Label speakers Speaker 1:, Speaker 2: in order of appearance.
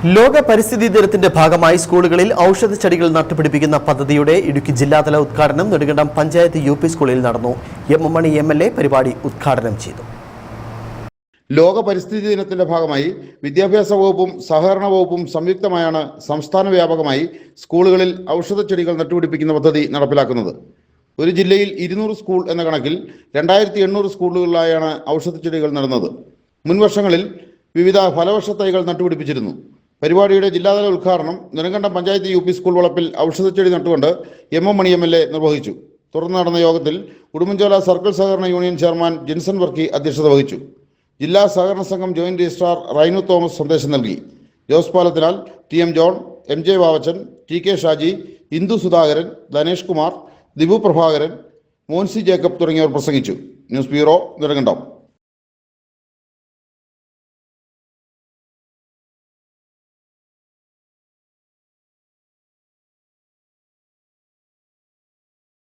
Speaker 1: ലോക പരിസ്ഥിതി ദിനത്തിന്റെ ഭാഗമായി സ്കൂളുകളിൽ ഔഷധച്ചെടികൾ നട്ടുപിടിപ്പിക്കുന്ന പദ്ധതിയുടെ ഇടുക്കി ജില്ലാതല ഉദ്ഘാടനം നെടുങ്കണ്ടം പഞ്ചായത്ത് യു.പി. സ്കൂളിൽ നടന്നു. എം മണി എം.എൽ.എ. പരിപാടി ഉദ്ഘാടനം ചെയ്തു.
Speaker 2: ലോക പരിസ്ഥിതി ദിനത്തിന്റെ ഭാഗമായി വിദ്യാഭ്യാസ വകുപ്പും സഹകരണ വകുപ്പും സംയുക്തമായാണ് സംസ്ഥാന വ്യാപകമായി സ്കൂളുകളിൽ ഔഷധച്ചെടികൾ നട്ടുപിടിപ്പിക്കുന്ന പദ്ധതി നടപ്പിലാക്കുന്നത്. ഒരു ജില്ലയിൽ 200 സ്കൂൾ എന്ന കണക്കിൽ 2800 സ്കൂളുകളിലായാണ് ഔഷധച്ചെടികൾ നടുന്നത്. മുൻവർഷങ്ങളിൽ വിവിധ ഫലവൃക്ഷ തൈകൾ നട്ടുപിടിപ്പിച്ചിരുന്നു. പരിപാടിയുടെ ജില്ലാതല ഉദ്ഘാടനം നെടുങ്കണ്ടം പഞ്ചായത്ത് യു.പി. സ്കൂൾ വളപ്പിൽ ഔഷധച്ചെടി നട്ടുകൊണ്ട് എം മണി എം.എൽ.എ. നിർവഹിച്ചു. തുടർന്ന് നടന്ന യോഗത്തിൽ ഉടുമ്പൻചോല സർക്കിൾ സഹകരണ യൂണിയൻ ചെയർമാൻ ജിൻസൺ വർക്കി അധ്യക്ഷത വഹിച്ചു. ജില്ലാ സഹകരണ സംഘം ജോയിന്റ് രജിസ്ട്രാർ റൈനു തോമസ് സന്ദേശം നൽകി. Jose Palathinal, T M. John, M J. Vavachan, T K. Shaji, Indu Sudhakaran, Dhanesh Kumar, Dibu Prabhakaran, Moncy Jacob തുടങ്ങിയവർ പ്രസംഗിച്ചു. News bureau, Nedumkandam.